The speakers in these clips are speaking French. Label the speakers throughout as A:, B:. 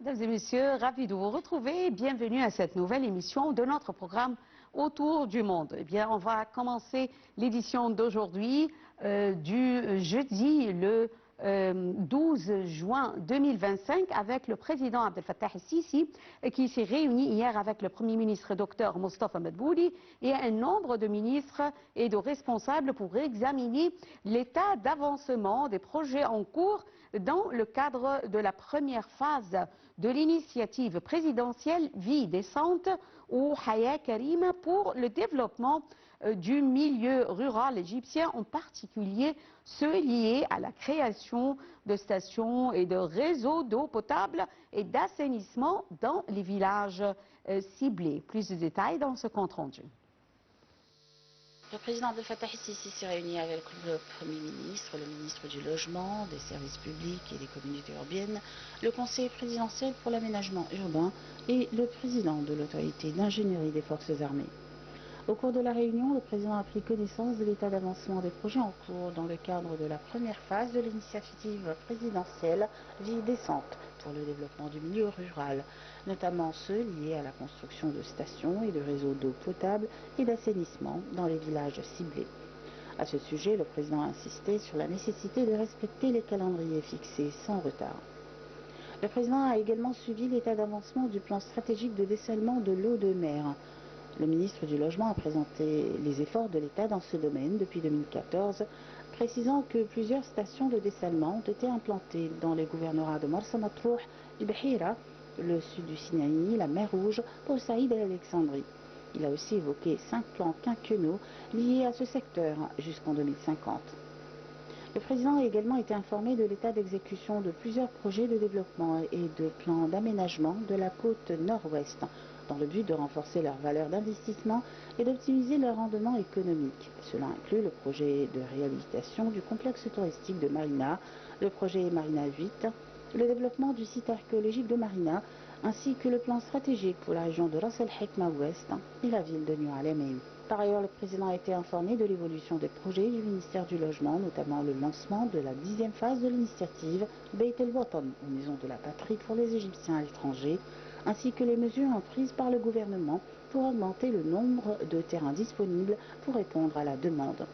A: Mesdames et messieurs, ravi de vous retrouver. Bienvenue à cette nouvelle émission de notre programme Autour du monde. Eh bien, on va commencer l'édition d'aujourd'hui du jeudi le 12 juin 2025 avec le président Abdel Fattah el-Sisi qui s'est réuni hier avec le Premier ministre Dr Mostafa Madbouli et un nombre de ministres et de responsables pour examiner l'état d'avancement des projets en cours dans le cadre de la première phase de l'initiative présidentielle Vie décente ou Haya Karima pour le développement du milieu rural égyptien, en particulier ceux liés à la création de stations et de réseaux d'eau potable et d'assainissement dans les villages ciblés. Plus de détails dans ce compte rendu.
B: Le président Abdel Fattah el-Sisi s'est réuni avec le Premier ministre, le ministre du Logement, des Services publics et des communautés urbaines, le conseiller présidentiel pour l'aménagement urbain et le président de l'autorité d'ingénierie des forces armées. Au cours de la réunion, le président a pris connaissance de l'état d'avancement des projets en cours dans le cadre de la première phase de l'initiative présidentielle Vie décente pour le développement du milieu rural, notamment ceux liés à la construction de stations et de réseaux d'eau potable et d'assainissement dans les villages ciblés. À ce sujet, le président a insisté sur la nécessité de respecter les calendriers fixés sans retard. Le président a également suivi l'état d'avancement du plan stratégique de dessalement de l'eau de mer. Le ministre du Logement a présenté les efforts de l'État dans ce domaine depuis 2014, précisant que plusieurs stations de dessalement ont été implantées dans les gouvernorats de Marsa Matrouh, du Bahira, le sud du Sinaï, la mer Rouge, Port Saïd et Alexandrie. Il a aussi évoqué 5 plans quinquennaux liés à ce secteur jusqu'en 2050. Le président a également été informé de l'état d'exécution de plusieurs projets de développement et de plans d'aménagement de la côte nord-ouest, dans le but de renforcer leur valeur d'investissement et d'optimiser leur rendement économique. Cela inclut le projet de réhabilitation du complexe touristique de Marina, le projet Marina 8, le développement du site archéologique de Marina, ainsi que le plan stratégique pour la région de Ras el-Hekma Ouest et la ville de New Alamein. Par ailleurs, le président a été informé de l'évolution des projets du ministère du Logement, notamment le lancement de la 10e phase de l'initiative Beit el-Watan, ou Maison de la Patrie pour les Égyptiens à l'étranger, ainsi que les mesures prises par le gouvernement pour augmenter le nombre de terrains disponibles pour répondre à la demande.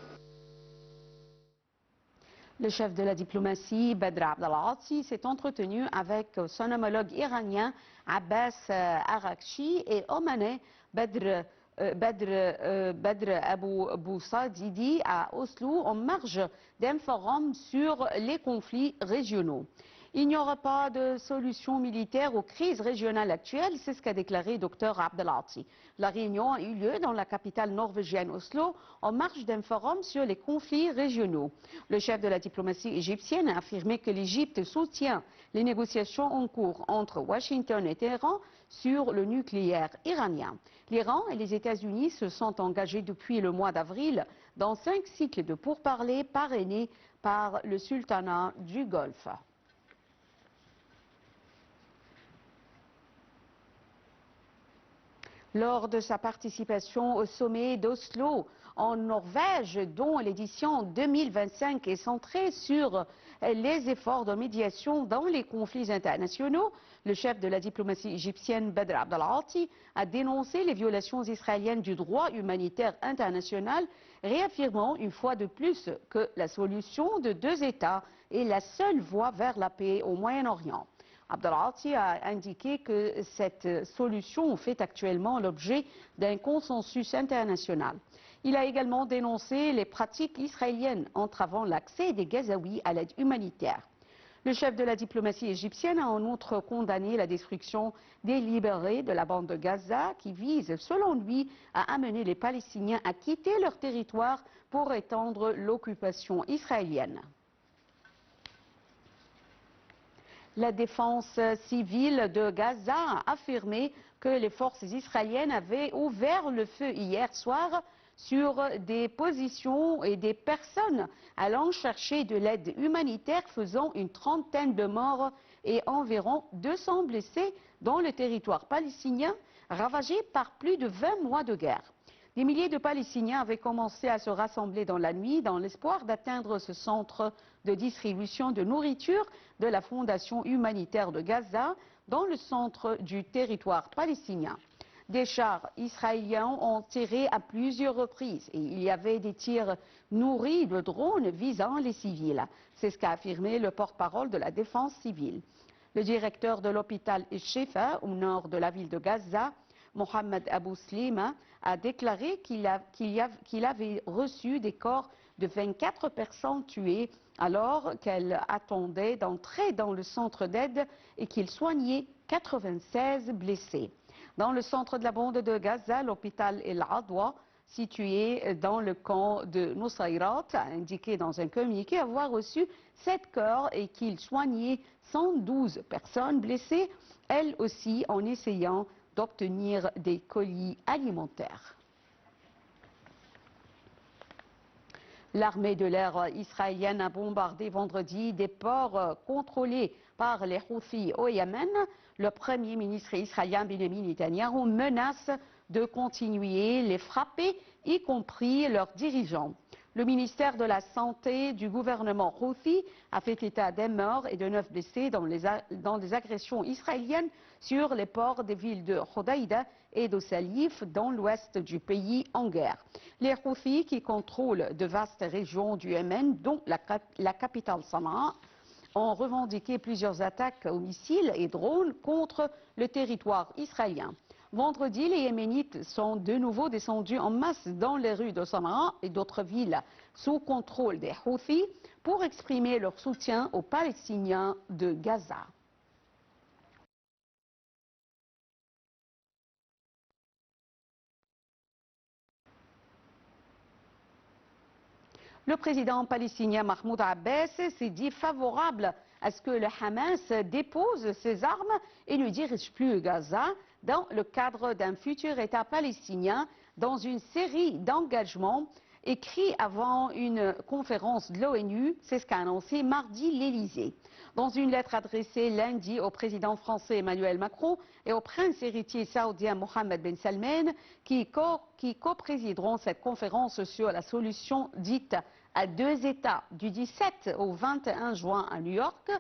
A: Le chef de la diplomatie, Badr Abdel-Ati, s'est entretenu avec son homologue iranien Abbas Araghchi et omanais Badr Abou Sadidi à Oslo en marge d'un forum sur les conflits régionaux. Il n'y aura pas de solution militaire aux crises régionales actuelles, c'est ce qu'a déclaré Dr Abdel-Ati. La réunion a eu lieu dans la capitale norvégienne Oslo en marge d'un forum sur les conflits régionaux. Le chef de la diplomatie égyptienne a affirmé que l'Égypte soutient les négociations en cours entre Washington et Téhéran sur le nucléaire iranien. L'Iran et les États-Unis se sont engagés depuis le mois d'avril dans 5 cycles de pourparlers parrainés par le sultanat du Golfe. Lors de sa participation au sommet d'Oslo en Norvège, dont l'édition 2025 est centrée sur les efforts de médiation dans les conflits internationaux, le chef de la diplomatie égyptienne Badr Abdel-Ati a dénoncé les violations israéliennes du droit humanitaire international, réaffirmant une fois de plus que la solution de 2 États est la seule voie vers la paix au Moyen-Orient. Abdel-Ati a indiqué que cette solution fait actuellement l'objet d'un consensus international. Il a également dénoncé les pratiques israéliennes entravant l'accès des Gazaouis à l'aide humanitaire. Le chef de la diplomatie égyptienne a en outre condamné la destruction délibérée de la bande de Gaza qui vise, selon lui, à amener les Palestiniens à quitter leur territoire pour étendre l'occupation israélienne. La défense civile de Gaza a affirmé que les forces israéliennes avaient ouvert le feu hier soir sur des positions et des personnes allant chercher de l'aide humanitaire, faisant une trentaine de morts et environ 200 blessés dans le territoire palestinien ravagé par plus de 20 mois de guerre. Des milliers de Palestiniens avaient commencé à se rassembler dans la nuit dans l'espoir d'atteindre ce centre de distribution de nourriture de la Fondation humanitaire de Gaza dans le centre du territoire palestinien. Des chars israéliens ont tiré à plusieurs reprises et il y avait des tirs nourris de drones visant les civils. C'est ce qu'a affirmé le porte-parole de la défense civile. Le directeur de l'hôpital Shifa, au nord de la ville de Gaza, Mohamed Abou Slima, a déclaré qu'il avait reçu des corps de 24 personnes tuées alors qu'elles attendaient d'entrer dans le centre d'aide et qu'il soignait 96 blessés. Dans le centre de la bande de Gaza, l'hôpital El Adwa, situé dans le camp de Nusayrat, a indiqué dans un communiqué avoir reçu 7 corps et qu'il soignait 112 personnes blessées, elles aussi en essayant d'obtenir des colis alimentaires. L'armée de l'air israélienne a bombardé vendredi des ports contrôlés par les Houthis au Yémen. Le Premier ministre israélien Benjamin Netanyahu menace de continuer les frapper, y compris leurs dirigeants. Le ministère de la Santé du gouvernement Houthi a fait état des morts et de 9 blessés dans des agressions israéliennes sur les ports des villes de Hodeïda et de Salif dans l'ouest du pays en guerre. Les Houthis, qui contrôlent de vastes régions du Yémen, dont la capitale Sanaa, ont revendiqué plusieurs attaques aux missiles et drones contre le territoire israélien. Vendredi, les Yéménites sont de nouveau descendus en masse dans les rues de Sanaa et d'autres villes sous contrôle des Houthis pour exprimer leur soutien aux Palestiniens de Gaza. Le président palestinien Mahmoud Abbas s'est dit favorable à ce que le Hamas dépose ses armes et ne dirige plus Gaza dans le cadre d'un futur État palestinien dans une série d'engagements écrits avant une conférence de l'ONU, c'est ce qu'a annoncé mardi l'Élysée. Dans une lettre adressée lundi au président français Emmanuel Macron et au prince héritier saoudien Mohammed Ben Salman, qui co-présideront cette conférence sur la solution dite à 2 États du 17 au 21 juin à New York,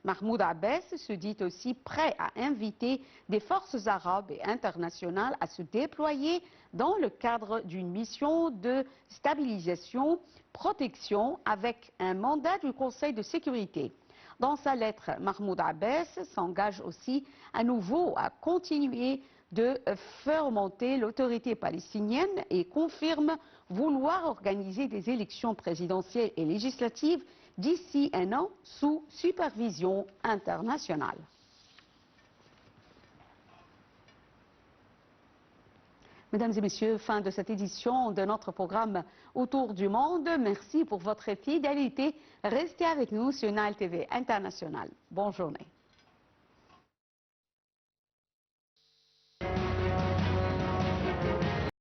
A: Mahmoud Abbas se dit aussi prêt à inviter des forces arabes et internationales à se déployer dans le cadre d'une mission de stabilisation, protection avec un mandat du Conseil de sécurité. Dans sa lettre, Mahmoud Abbas s'engage aussi à nouveau à continuer de faire monter l'autorité palestinienne et confirme vouloir organiser des élections présidentielles et législatives d'ici un an sous supervision internationale. Mesdames et messieurs, fin de cette édition de notre programme Autour du monde. Merci pour votre fidélité. Restez avec nous sur Nile TV International. Bonne journée.